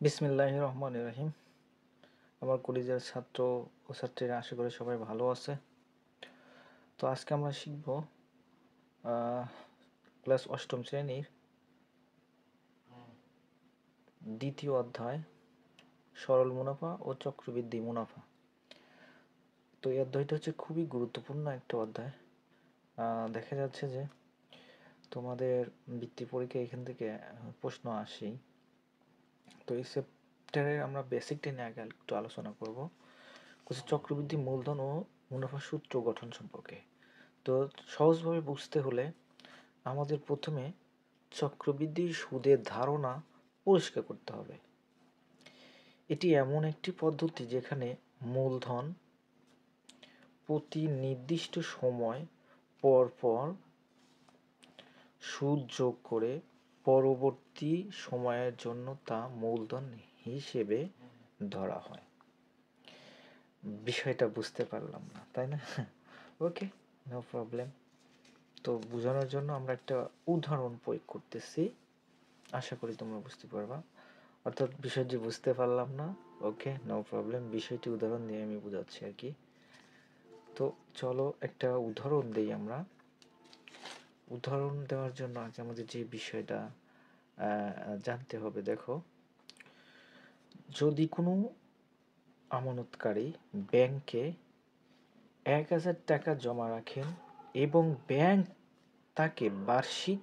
বিসমিল্লাহির রহমানির রহিম। আমার কলেজের ছাত্র ও ছাত্রীরা আশা করি সবাই ভালো আছে। তো আজকে আমরা শিখব ক্লাস অষ্টম শ্রেণীর দ্বিতীয় অধ্যায় সরল মুনাফা ও চক্রবৃদ্ধি মুনাফা। তো এই অধ্যায়টা হচ্ছে খুবই গুরুত্বপূর্ণ একটা অধ্যায়। দেখা যাচ্ছে যে তোমাদের বৃত্তি পরীক্ষা এখান থেকে প্রশ্ন আসেই। তো এই চ্যাপ্টারে আমরা বেসিকটা নিয়ে আগে একটু আলোচনা করব, চক্রবৃদ্ধি মূলধন ও মুনাফা সূত্র গঠন সম্পর্কে। তো সহজভাবে বুঝতে হলে আমাদের প্রথমে চক্রবৃদ্ধি সুদের ধারণা পরিষ্কার করতে হবে। এটি এমন একটি পদ্ধতি যেখানে মূলধন প্রতি নির্দিষ্ট সময় পর পর সুদ যোগ করে পরবর্তী সময়ের জন্য তা মূলধন হিসেবে ধরা হয়। বিষয়টা বুঝতে পারলাম না, তাই না? ওকে, নো প্রবলেম। তো বোঝানোর জন্য আমরা একটা উদাহরণ প্রয়োগ করতেছি, আশা করি তোমরা বুঝতে পারবা। অর্থাৎ বিষয়টি বুঝতে পারলাম না, ওকে, নো প্রবলেম, বিষয়টি উদাহরণ দিয়ে আমি বোঝাচ্ছি আর কি। তো চলো একটা উদাহরণ দেই আমরা। উদাহরণ দেওয়ার জন্য আগে আমাদের যে বিষয়টা জানতে হবে, দেখো, যদি কোনো আমানতকারী ব্যাংকে 1000 টাকা জমা রাখেন এবং ব্যাংক তাকে বার্ষিক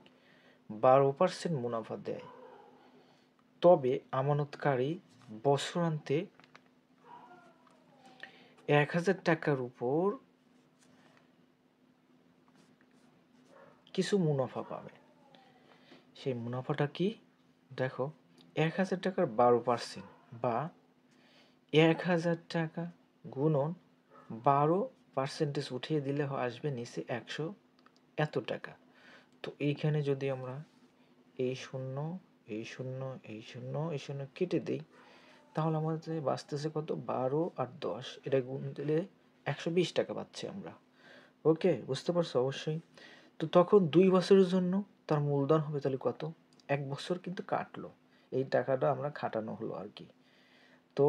12% মুনাফা দেয়, তবে আমানতকারী বছরান্তে 1000 টাকার উপর কিছু মুনাফা পাবে। সেই মুনাফাটা কি? দেখো, 1000 টাকার 12% বা 1000 টাকা গুণন 12% উঠিয়ে দিলে আসবে নিচে 100 এত টাকা। তো এইখানে যদি আমরা এই শূন্য এই শূন্য এই শূন্য এই শূন্য কেটে দিই, তাহলে আমাদের বাঁচতেছে কত? 12 আর 10, এটা গুণ দিলে 120 টাকা পাচ্ছি আমরা। ওকে, বুঝতে পারছো অবশ্যই। তো তখন 2 বছরের জন্য তার মূলধন হবে তাহলে কত? 1 বছর কিন্তু কাটলো, এই টাকাটা আমরা খাটানো হলো আর কি। তো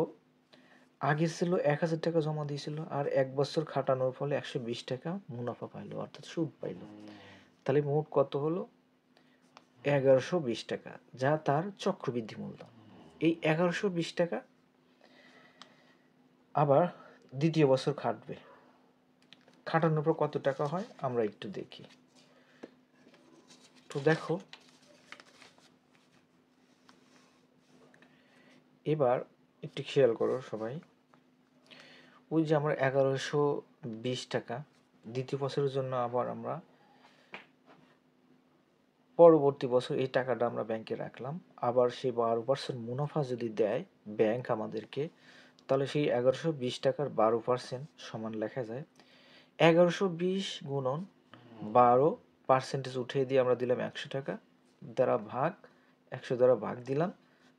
আগে ছিল 1000 টাকা জমা দিয়েছিল, আর 1 বছর খাটানোর ফলে 120 টাকা মুনাফা পাইলো, অর্থাৎ সুদ পাইলো। তাহলে মোট কত হলো? 1120 টাকা, যা তার চক্রবৃদ্ধি মূলধন। এই 1120 টাকা আবার দ্বিতীয় বছর খাটবে। খাটানোর পর কত টাকা হয় আমরা একটু দেখি। তো দেখো, এবার একটু খেয়াল করো সবাই। ওই যে আমরা 1120 টাকা দ্বিতীয় বছরের জন্য আবার আমরা পরবর্তী বছর এই টাকাটা আমরা ব্যাংকে রাখলাম, আবার সেই 12% মুনাফা যদি দেয় ব্যাংক আমাদেরকে, তাহলে সেই 1120 টাকার 12% সমান লেখা যায় 1120 গুণন 12% উঠিয়ে দিয়ে আমরা দিলাম 100 টাকা দ্বারা ভাগ, 100 দ্বারা ভাগ দিলাম,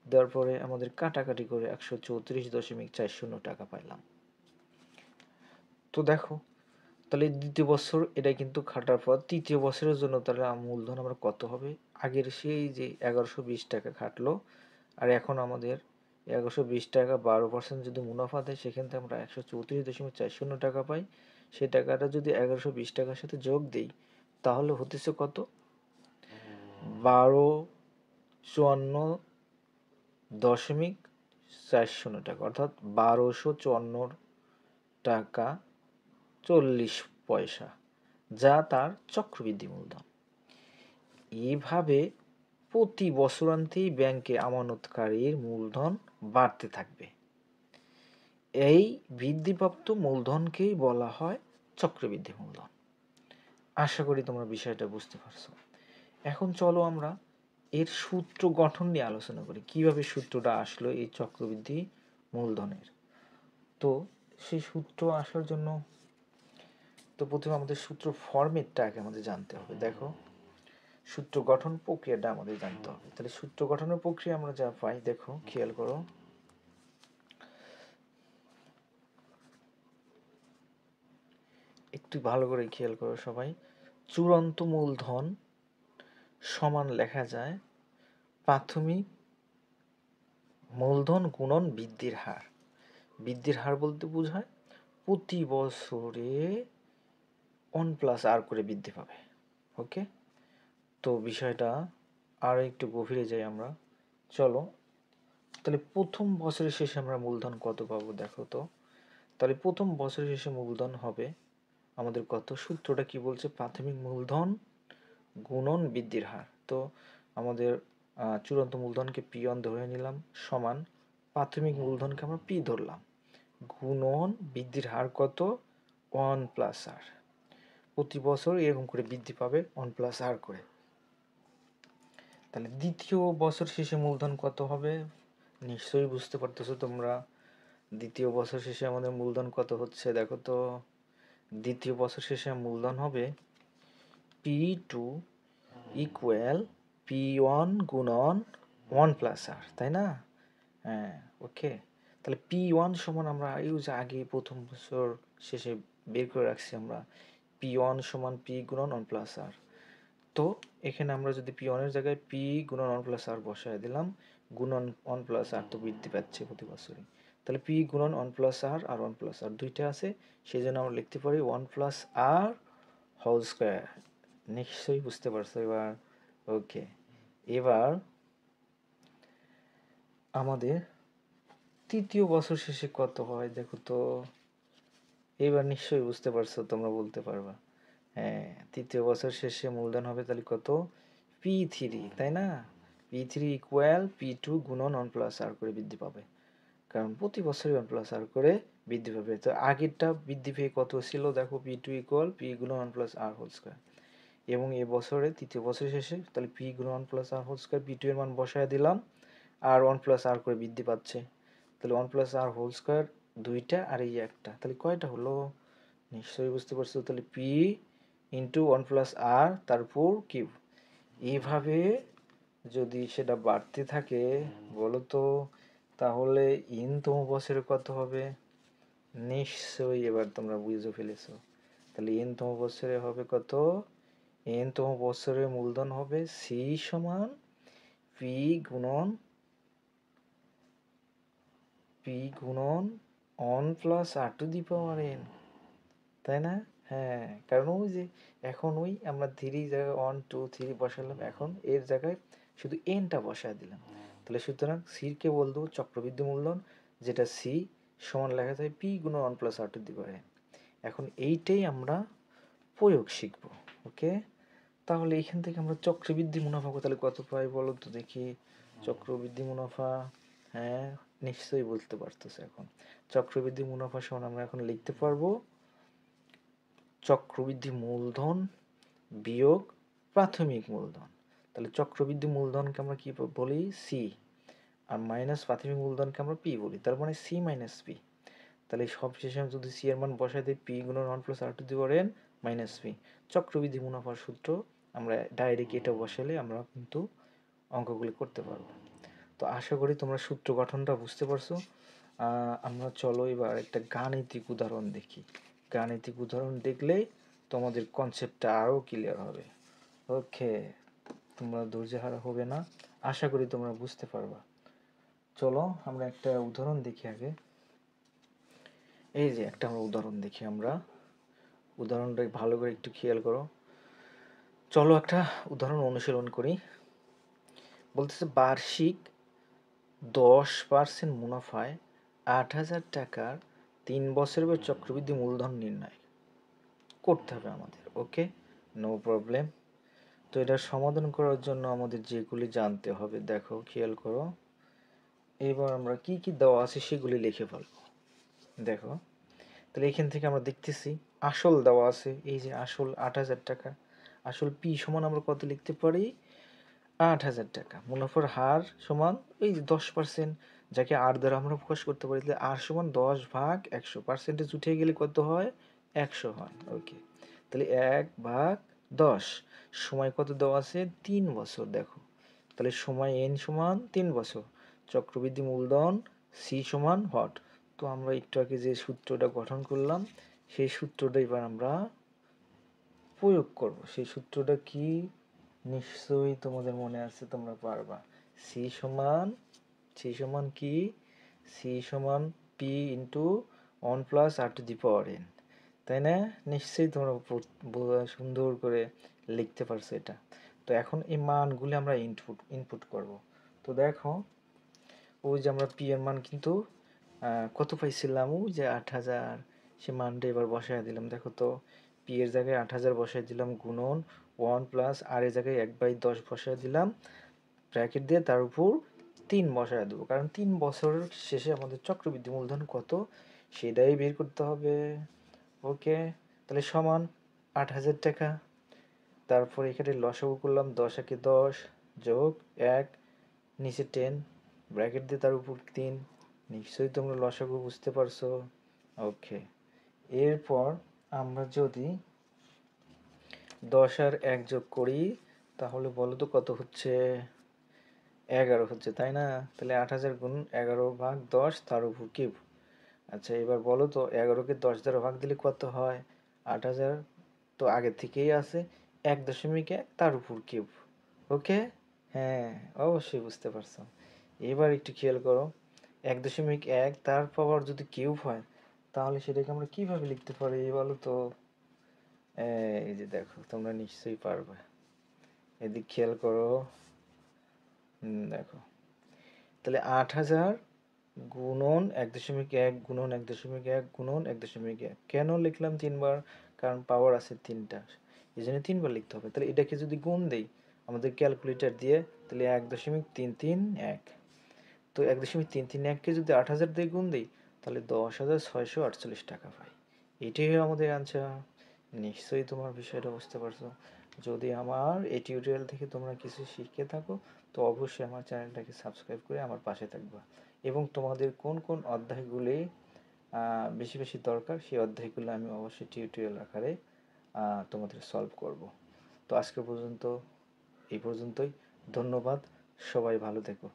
দেওয়ার পরে আমাদের কাটাকাটি করে 134.40 টাকা পাইলাম। তো দেখো, তাহলে দ্বিতীয় বছর এটা কিন্তু খাটার পর তৃতীয় বছরের জন্য তাহলে মূলধন আমরা কত হবে? আগের সেই যে 1120 টাকা খাটলো, আর এখন আমাদের 1120 টাকা 12% যদি মুনাফা দেয়, সেখান থেকে আমরা 134.40 টাকা পাই। সেই টাকাটা যদি 1120 টাকার সাথে যোগ দিই, তাহলে হতেছে কত? 1254.40 টাকা, অর্থাৎ 1254 টাকা 40 পয়সা, যা তার চক্রবৃদ্ধি মূলধন। এইভাবে প্রতি বছরান্তেই ব্যাংকে আমানতকারীর মূলধন বাড়তে থাকবে। এই বৃদ্ধিপ্রাপ্ত মূলধনকেই বলা হয় চক্রবৃদ্ধি মূলধন। আশা করি তোমরা বিষয়টা বুঝতে পারছো। এখন চলো আমরা এর সূত্র গঠন নিয়ে আলোচনা করি, কিভাবে সূত্রটা আসলো এই চক্রবৃদ্ধি মূলধনের। তো সেই সূত্র আসার জন্য তো প্রথমে আমাদের সূত্র ফরম্যাটটা আগে আমাদের জানতে হবে। দেখো, সূত্র গঠন প্রক্রিয়াটা আমাদের জানতে হবে। তাহলে সূত্র গঠনের প্রক্রিয়া আমরা যা পাই, দেখো খেয়াল করো, একটু ভালো করে খেয়াল করো সবাই। চূড়ান্ত মূলধন সমান লেখা যায় প্রাথমিক মূলধন গুণন বৃদ্ধির হার। বৃদ্ধির হার বলতে বোঝায় প্রতি বছরে 1+r করে বৃদ্ধি পাবে। ওকে, তো বিষয়টা আরও একটু গভীরে যাই আমরা। চলো তাহলে প্রথম বছরের শেষে আমরা মূলধন কত পাবো দেখো তো। তাহলে প্রথম বছরের শেষে মূলধন হবে আমাদের কত, সূত্রটা কি বলছে, প্রাথমিক মূলধন গুণন বৃদ্ধির হার। তো আমাদের চূড়ান্ত মূলধনকে P1 ধরে নিলাম সমান প্রাথমিক মূলধনকে আমরা P ধরলাম, গুণন বৃদ্ধির হার কত, 1+r। প্রতি বছর এরকম করে বৃদ্ধি পাবে 1+r করে। তাহলে দ্বিতীয় বছর শেষে মূলধন কত হবে, নিশ্চয়ই বুঝতে পারতেছো তোমরা। দ্বিতীয় বছর শেষে আমাদের মূলধন কত হচ্ছে দেখো তো। দ্বিতীয় বছর শেষে মূলধন হবে P2 ইকুয়াল P1 গুণন 1+r, তাই না? হ্যাঁ, ওকে। তাহলে P1 সমান আমরা আগে প্রথম বছর শেষে বের করে রাখছি আমরা, P1 সমান P গুণন 1+r। তো এখানে আমরা যদি P1 এর জায়গায় P গুণন 1+r বসায় দিলাম, গুণন 1+r তো বৃদ্ধি পাচ্ছে প্রতি বছরই। তাহলে P গুণন 1+r আর 1+r দুইটা আছে, সেই জন্য আমরা লিখতে পারি 1+r হোল স্কোয়ার। নিশ্চয়ই বুঝতে পারছো এবার। ওকে, এবার আমাদের তৃতীয় বছর শেষে কত হয় দেখো তো। এবার নিশ্চয়ই বুঝতে পারছো, তোমরা বলতে পারবা। হ্যাঁ, তৃতীয় বছর শেষে মূলধন হবে তাহলে কত, P3, তাই না? P3 ইকুয়াল P2 গুণন 1+r করে বৃদ্ধি পাবে, কারণ প্রতি বছরই 1+r করে বৃদ্ধি পাবে। তো আগেরটা বৃদ্ধি পেয়ে কত ছিল দেখো, P2 ইকুয়াল P গুণন 1+r হোল স্কোয়ার। এবং এ বছরে তৃতীয় বছর শেষে তাহলে P গুণন 1+r হোল স্কোয়ার, P2 এর মান বসায় দিলাম, আর 1+r করে বৃদ্ধি পাচ্ছে। তাহলে 1+r হোল স্কোয়ার দুইটা আর এই একটা, তাহলে কয়টা হলো নিশ্চয়ই বুঝতে পারছো। তাহলে P ইন্টু 1+r তারপর কিউব। এইভাবে যদি সেটা বাড়তে থাকে বলো তো, তাহলে তম বছরে কত হবে, নিশ্চয়ই এবার তোমরা বুঝে ফেলেছো। তাহলে তম বছরে হবে কত, তম বছরে মূলধন হবে C সমান P গুণন 1+r to the power n, তাই না? হ্যাঁ, কারণ ওই যে এখন ওই আমরা 3 জায়গায় 1 2 3 বসালাম, এখন এর জায়গায় শুধু nটা বসায় দিলাম। তাহলে সুতরাং সির কে বলবো চক্রবৃদ্ধি মূলধন, যেটা সি সমান লেখা যায় P গুণন 1+r to the power n। এখন এইটাই আমরা প্রয়োগ শিখব। ওকে, তাহলে এখান থেকে আমরা চক্রবৃদ্ধি মুনাফা তাহলে কত পাই বলো তো দেখি। চক্রবৃদ্ধি মুনাফা, হ্যাঁ নিশ্চয়ই বলতে পারতেছে এখন। চক্রবৃদ্ধি মুনাফা সমান আমরা এখন লিখতে পারবো চক্রবৃদ্ধি মূলধন বিয়োগ প্রাথমিক মূলধন। তাহলে চক্রবৃদ্ধি মূলধনকে আমরা কি বলি, সি, আর মাইনাস প্রাথমিক মূলধনকে আমরা পি বলি, তার মানে সি মাইনাস পি। তাহলে সব শেষে আমি যদি সি এর মান বসাই দিই, পি গুণন 1+r to the power n minus P. চক্রবৃদ্ধি মুনাফার সূত্র আমরা ডাইরেক্ট এটা বসালে আমরা কিন্তু অঙ্কগুলি করতে পারবো। তো আশা করি তোমরা সূত্র গঠনটা বুঝতে পারছো। আমরা চলো এবার একটা গাণিতিক উদাহরণ দেখি। গাণিতিক উদাহরণ দেখলেই তোমাদের কনসেপ্টটা আরও ক্লিয়ার হবে। ওকে, তোমরা ধৈর্যহারা হবে না, আশা করি তোমরা বুঝতে পারবা। চলো আমরা একটা উদাহরণ দেখি আগে। এই যে একটা আমরা উদাহরণ দেখি, আমরা উদাহরণটা ভালো করে একটু খেয়াল করো। চলো একটা উদাহরণ অনুশীলন করি। বলতেছে বার্ষিক 10% মুনাফায় 8,000 টাকার 3 বছরের চক্রবৃদ্ধি মূলধন নির্ণয় করতে হবে আমাদের। ওকে, নো প্রবলেম। তো এটা সমাধান করার জন্য আমাদের যেগুলি জানতে হবে দেখো, খেয়াল করো। এবার আমরা কি কি দেওয়া আছে সেগুলি লিখে ফেলবো। দেখো, তাহলে এখান থেকে আমরা দেখতেছি আসল দেওয়া আছে, এই যে আসল 8,000 টাকা। আসল পি সমান আমরা কত লিখতে পারি, 8,000 টাকা। মুনাফার হার সমান এই যে 10%, যাকে আর দ্বারা আমরা প্রকাশ করতে পারি। তাহলে আর সমান 10/100, পার্সেন্টেজ উঠে গেলে কত হয়, 100 হয়। ওকে, তাহলে 1/10। সময় কত দেওয়া আছে, 3 বছর। দেখো, তাহলে সময় n সমান 3 বছর। চক্রবৃদ্ধি মূলধন সি সমান হট। তো আমরা একটু আগে যে সূত্রটা গঠন করলাম, সেই সূত্রটা এবার আমরা প্রয়োগ করব। সেই সূত্রটা কি নিশ্চয়ই তোমাদের মনে আছে, তোমরা পারবা। সি সমান সি সমান কি? সি সমান পি ইন্টু 1+r⁴n, তাই না? নিশ্চয়ই তোমরা সুন্দর করে লিখতে পারছো এটা। তো এখন এই মানগুলি আমরা ইনপুট করব। তো দেখো, ওই যে আমরা পি এর মান কিন্তু কত পাইছিলাম, ওই যে 8000, সে মানটা এবার বসায় দিলাম। দেখো তো, পি এর জায়গায় 8000 বসায় দিলাম, গুণন 1+r এর জায়গায় 1/10 বসায় দিলাম, ব্র্যাকেট দিয়ে তার উপর 3 বসায় দেবো, কারণ 3 বছরের শেষে আমাদের চক্রবৃদ্ধি মূলধন কত সেটাই বের করতে হবে। ওকে, তাহলে সমান 8000 টাকা। তারপর এখানে লসাগু করলাম, 10 একে 10 যোগ 1, নিচে 10, ব্র্যাকেট দিয়ে তার উপর 3। নিশ্চয়ই তোমরা লসাগু বুঝতে পারছো। ওকে, এরপর আমরা যদি 10 আর 1 যোগ করি, তাহলে বলো তো কত হচ্ছে? 11 হচ্ছে, তাই না? তাহলে 8000 গুণ 11/10 তার উপর কিউব। আচ্ছা, এবার বলো তো 11কে 10 দ্বারা ভাগ দিলে কত হয়? 8000 তো আগে থেকেই আছে, 1.1 তার উপর কিউব। ওকে, হ্যাঁ, অবশ্যই বুঝতে পারছো। এবার একটু খেয়াল করো, 1.1 তার পাওয়ার যদি কিউব হয়, তাহলে সেটাকে আমরা কিভাবে লিখতে পারি বলো তো? এই যে দেখো, তোমরা নিশ্চয়ই পারবে। এদিক খেয়াল করো, দেখো, তাহলে 8000 গুণন 1.1 গুণন 1.1 গুণন 1.1। কেন লিখলাম 3 বার? কারণ পাওয়ার আছে 3টা, এই জন্য 3 বার লিখতে হবে। তাহলে এটাকে যদি গুণ দেই আমাদের ক্যালকুলেটর দিয়ে, তাহলে 1.331। তো 1.331কে যদি 8000 দিয়ে গুণ দিই, তাহলে 10,648 টাকা পাই। এটাই আমাদের আনসার। নিশ্চয়ই তোমার বিষয়টা বুঝতে পারছো। যদি আমার এই টিউটোরিয়াল থেকে তোমরা কিছু শিখে থাকো, তো অবশ্যই আমার চ্যানেলটাকে সাবস্ক্রাইব করে আমার পাশে থাকবা, এবং তোমাদের কোন কোন অধ্যায়গুলি বেশি বেশি দরকার সেই অধ্যায়গুলো আমি অবশ্যই টিউটোরিয়াল আকারে তোমাদের সলভ করব। তো আজকে পর্যন্ত এই পর্যন্তই। ধন্যবাদ, সবাই ভালো থেকো।